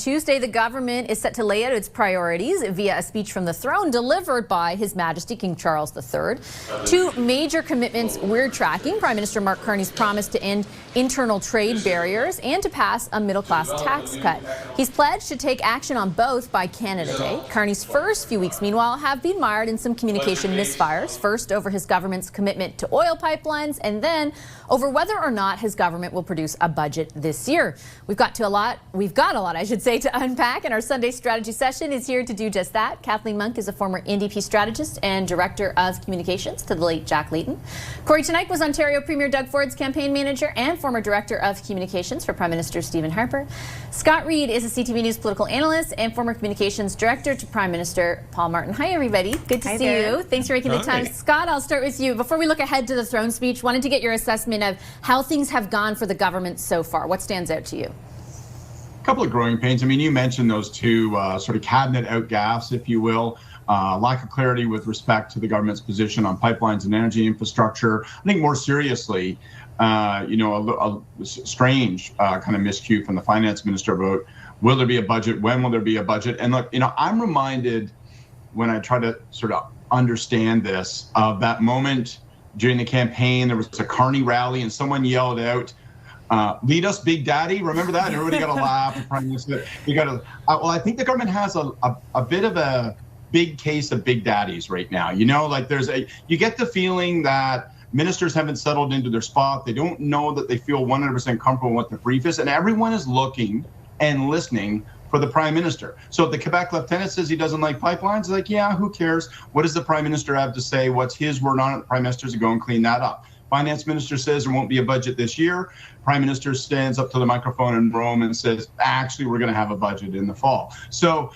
Tuesday, the government is set to lay out its priorities via a speech from the throne delivered by His Majesty King Charles III. Two major commitments we're tracking: Prime Minister Mark Carney's promise to end internal trade barriers and to pass a middle-class tax cut. He's pledged to take action on both by Canada Day. Carney's first few weeks, meanwhile, have been mired in some communication misfires, first over his government's commitment to oil pipelines, and then over whether or not his government will produce a budget this year. We've got a lot, I should say, to unpack, and our Sunday strategy session is here to do just that. Kathleen Monk is a former NDP strategist and Director of Communications to the late Jack Layton. Corey Tonight was Ontario Premier Doug Ford's campaign manager and former Director of Communications for Prime Minister Stephen Harper. Scott Reid is a CTV News political analyst and former Communications Director to Prime Minister Paul Martin. Hi, everybody. Good to see you. Thanks for making the time. Scott, I'll start with you. Before we look ahead to the throne speech, wanted to get your assessment of how things have gone for the government so far. What stands out to you? A couple of growing pains. I mean, you mentioned those two sort of cabinet outgaffes, if you will. Lack of clarity with respect to the government's position on pipelines and energy infrastructure. I think more seriously, a strange kind of miscue from the finance minister about will there be a budget? When will there be a budget? And look, I'm reminded when I try to sort of understand this of that moment during the campaign. There was a Carney rally and someone yelled out, lead us, Big Daddy. Remember that? And everybody got a laugh. The Prime Minister, well, I think the government has a bit of a big case of Big Daddies right now. Like you get the feeling that ministers haven't settled into their spot. They don't know that they feel 100% comfortable with the brief is, and everyone is looking and listening for the Prime Minister. So if the Quebec Lieutenant says he doesn't like pipelines, like, yeah, who cares? What does the Prime Minister have to say? What's his word on it? The Prime Minister's to go and clean that up. Finance Minister says there won't be a budget this year. Prime Minister stands up to the microphone in Rome and says, actually, we're going to have a budget in the fall. So,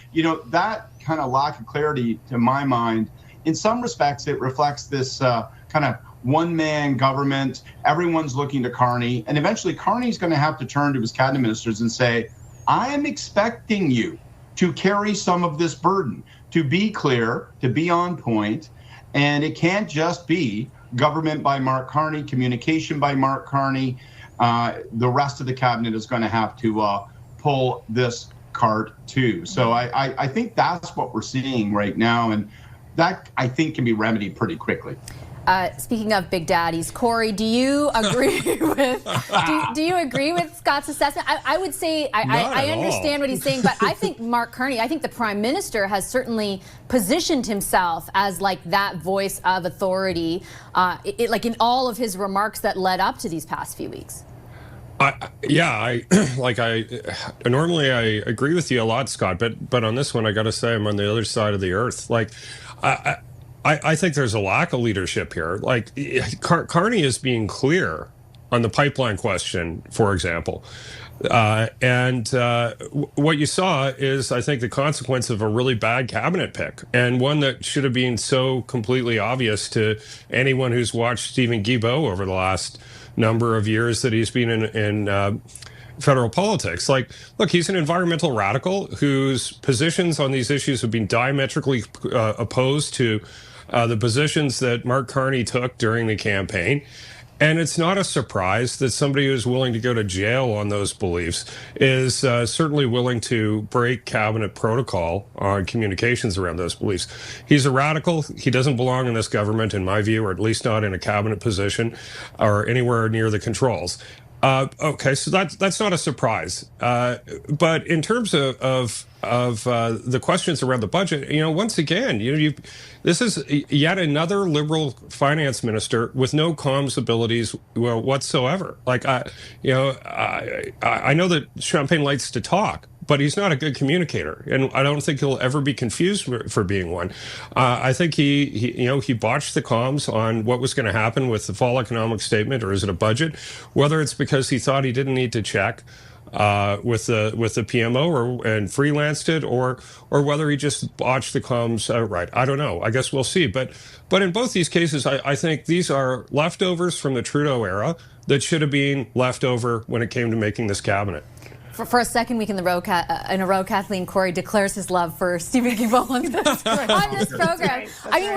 that kind of lack of clarity, to my mind, in some respects, it reflects this kind of one-man government. Everyone's looking to Carney. And eventually, Carney's going to have to turn to his cabinet ministers and say, I am expecting you to carry some of this burden, to be clear, to be on point. And it can't just be government by Mark Carney, communication by Mark Carney. The rest of the cabinet is going to have to pull this cart too. So I think that's what we're seeing right now. And that, I think, can be remedied pretty quickly. Speaking of Big Daddies, Corey, do you agree with do you agree with Scott's assessment? I would say I understand what he's saying, but I think Mark Carney, I think the Prime Minister has certainly positioned himself as like that voice of authority, like in all of his remarks that led up to these past few weeks. Normally I agree with you a lot, Scott, but on this one I got to say I'm on the other side of the earth. Like I think there's a lack of leadership here. Like Carney is being clear on the pipeline question, for example. And what you saw is, I think, the consequence of a really bad cabinet pick, and one that should have been so completely obvious to anyone who's watched Stephen Guilbeault over the last number of years that he's been in federal politics. Like, look, he's an environmental radical whose positions on these issues have been diametrically opposed to the positions that Mark Carney took during the campaign. And it's not a surprise that somebody who's willing to go to jail on those beliefs is certainly willing to break cabinet protocol on communications around those beliefs. He's a radical. He doesn't belong in this government, in my view, or at least not in a cabinet position or anywhere near the controls. Okay, so that's not a surprise. But in terms of the questions around the budget, once again, this is yet another Liberal finance minister with no comms abilities whatsoever. Like, I know that Champagne likes to talk, but he's not a good communicator, and I don't think he'll ever be confused for being one. I think he botched the comms on what was going to happen with the fall economic statement, or is it a budget? Whether it's because he thought he didn't need to check with the PMO and freelanced it, or whether he just botched the comms outright. I don't know. I guess we'll see. But in both these cases, I think these are leftovers from the Trudeau era that should have been left over when it came to making this cabinet. For a second week in a row, Kathleen Corey declares his love for Stephen Guilbeault on this program. I mean,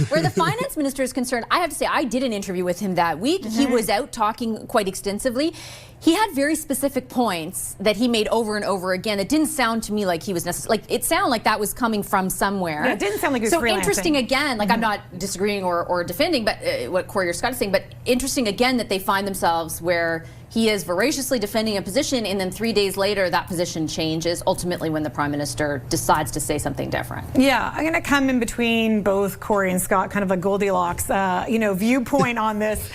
where the finance minister is concerned, I have to say I did an interview with him that week. He was out talking quite extensively. He had very specific points that he made over and over again. It didn't sound to me like he was necessarily, it sounded like that was coming from somewhere. Yeah, it didn't sound like he was so freelancing. Interesting again, like I'm not disagreeing or defending but what Corey or Scott is saying, but interesting again that they find themselves where he is voraciously defending a position, and then 3 days later that position changes, ultimately when the Prime Minister decides to say something different. Yeah, I'm going to come in between both Corey and Scott, kind of a Goldilocks viewpoint on this,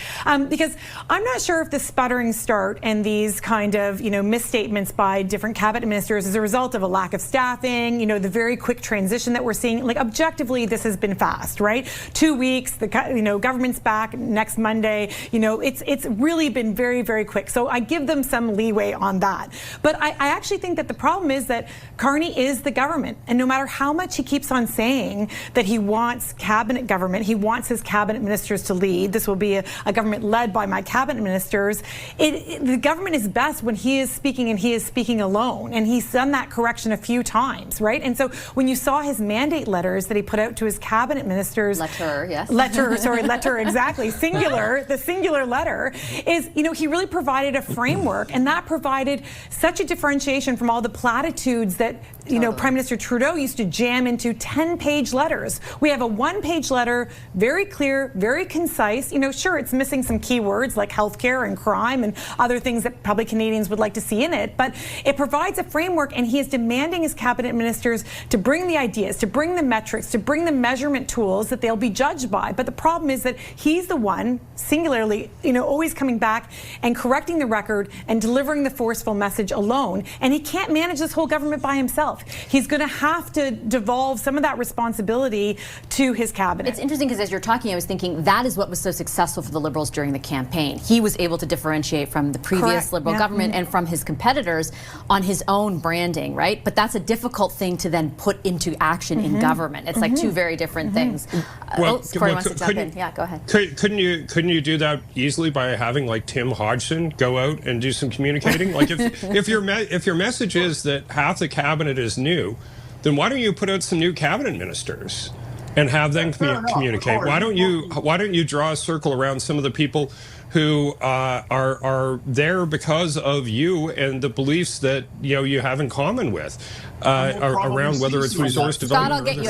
because I'm not sure if the sputtering start and these kind of misstatements by different cabinet ministers is a result of a lack of staffing, the very quick transition that we're seeing. Like, objectively, this has been fast, right? 2 weeks, the government's back next Monday. It's really been very, very quick. So I give them some leeway on that. But I actually think that the problem is that Carney is the government. And no matter how much he keeps on saying that he wants cabinet government, he wants his cabinet ministers to lead, this will be a government led by my cabinet ministers, the government is best when he is speaking and he is speaking alone. And he's done that correction a few times, right? And so when you saw his mandate letters that he put out to his cabinet ministers. Letter, exactly. Singular, the singular letter is, he really provided a framework, and that provided such a differentiation from all the platitudes that Prime Minister Trudeau used to jam into 10-page letters. We have a one-page letter, very clear, very concise. Sure, it's missing some key words like healthcare and crime and other things that probably Canadians would like to see in it, but it provides a framework, and he is demanding his cabinet ministers to bring the ideas, to bring the metrics, to bring the measurement tools that they'll be judged by. But the problem is that he's the one, singularly, always coming back and correcting the record and delivering the forceful message alone, and he can't manage this whole government by himself. He's going to have to devolve some of that responsibility to his cabinet. It's interesting because as you're talking, I was thinking that is what was so successful for the Liberals during the campaign. He was able to differentiate from the previous Liberal government and from his competitors on his own branding, right? But that's a difficult thing to then put into action in government. It's like two very different things. Corey wants to jump in. Yeah, go ahead. Couldn't you do that easily by having like Tim Hodgson go out and do some communicating? Like if your message is that half the cabinet is new, then why don't you put out some new cabinet ministers and have them communicate? Why don't you draw a circle around some of the people who are there because of you and the beliefs that you have in common with around whether it's resource development. Scott, I'll get you.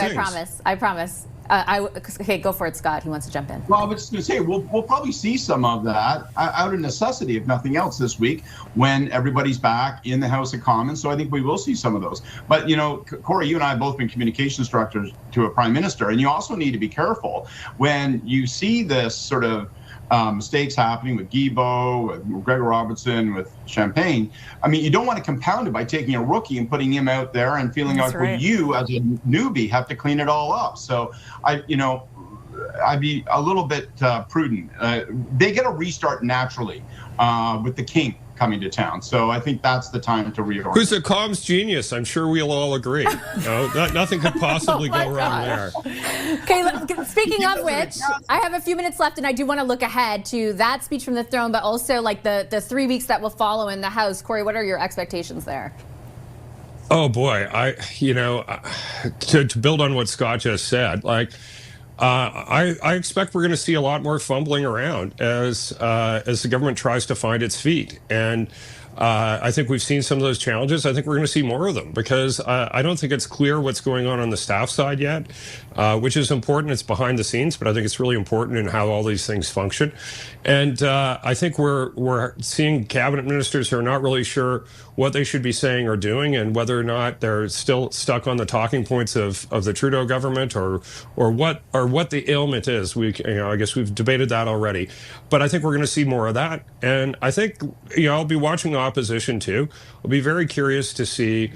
I promise. Okay, go for it, Scott. He wants to jump in. Well, I was just going to say, we'll probably see some of that out of necessity, if nothing else, this week when everybody's back in the House of Commons. So I think we will see some of those. But, Corey, you and I have both been communication instructors to a prime minister, and you also need to be careful when you see this sort of mistakes happening with Guilbeault, with Gregor Robertson, with Champagne. I mean, you don't want to compound it by taking a rookie and putting him out there and feeling like well, you as a newbie have to clean it all up. So I'd be a little bit prudent. They get a restart naturally with the king coming to town. So I think that's the time to reorganize. Who's a comms genius? I'm sure we'll all agree. Nothing could possibly go wrong there. Okay, speaking of which, I have a few minutes left, and I do want to look ahead to that speech from the throne, but also like the 3 weeks that will follow in the House. Corey, what are your expectations there? Oh boy, to build on what Scott just said, I expect we're going to see a lot more fumbling around as the government tries to find its feet. And I think we've seen some of those challenges. I think we're going to see more of them because I don't think it's clear what's going on the staff side yet, which is important. It's behind the scenes, but I think it's really important in how all these things function. And I think we're seeing cabinet ministers who are not really sure what they should be saying or doing, and whether or not they're still stuck on the talking points of the Trudeau government, or what the ailment is. I guess we've debated that already, but I think we're going to see more of that. And I think I'll be watching the opposition too. I'll be very curious to see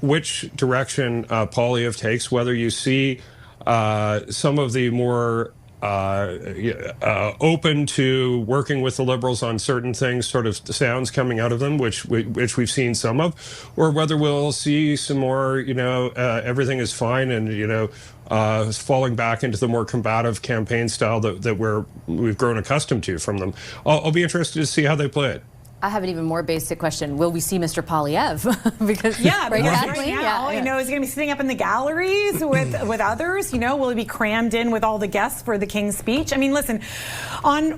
which direction Poilievre takes. Whether you see some of the more open to working with the Liberals on certain things, sort of sounds coming out of them, which we've seen some of, or whether we'll see some more, everything is fine and, falling back into the more combative campaign style that we've grown accustomed to from them. I'll be interested to see how they play it. I have an even more basic question. Will we see Mr. Poilievre? because because right Kathleen? now, he's going to be sitting up in the galleries with others. Will he be crammed in with all the guests for the King's speech? I mean, listen,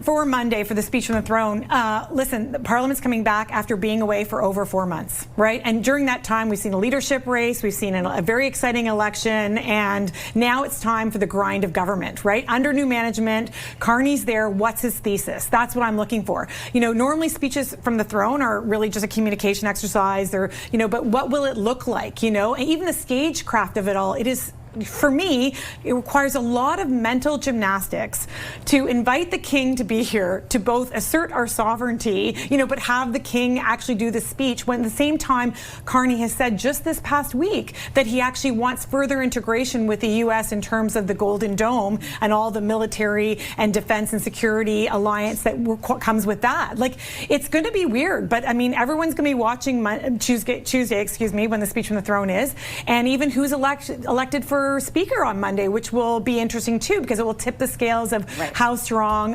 for Monday for the speech from the throne, listen, Parliament's coming back after being away for over 4 months, right? And during that time, we've seen a leadership race, we've seen a very exciting election, and now it's time for the grind of government, right? Under new management, Carney's there. What's his thesis? That's what I'm looking for. Normally speeches from the throne are really just a communication exercise. But what will it look like? And even the stagecraft of it all, it is. For me, it requires a lot of mental gymnastics to invite the King to be here to both assert our sovereignty, but have the King actually do the speech when at the same time Carney has said just this past week that he actually wants further integration with the U.S. in terms of the Golden Dome and all the military and defense and security alliance that comes with that. It's going to be weird, but I mean, everyone's going to be watching Tuesday, when the speech from the throne is, and even who's elected for Speaker on Monday, which will be interesting too, because it will tip the scales of how strong,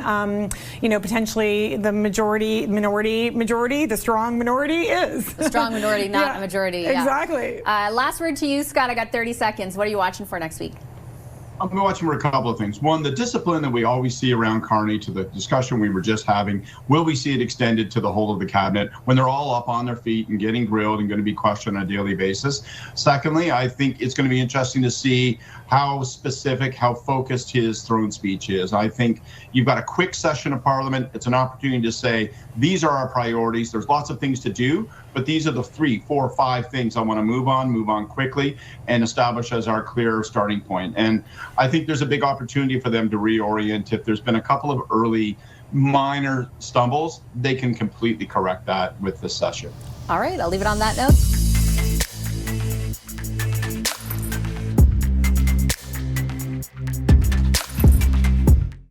potentially the the strong minority is. The strong minority, not a majority. Yeah. Exactly. Last word to you, Scott. I got 30 seconds. What are you watching for next week? I'm watching for a couple of things. One, the discipline that we always see around Carney, to the discussion we were just having, will we see it extended to the whole of the cabinet when they're all up on their feet and getting grilled and going to be questioned on a daily basis? Secondly, I think it's going to be interesting to see how specific, how focused his throne speech is. I think you've got a quick session of Parliament. It's an opportunity to say, these are our priorities. There's lots of things to do, but these are the 3, 4, 5 things I want to move on quickly and establish as our clear starting point. And I think there's a big opportunity for them to reorient. If there's been a couple of early minor stumbles, they can completely correct that with this session. All right, I'll leave it on that note.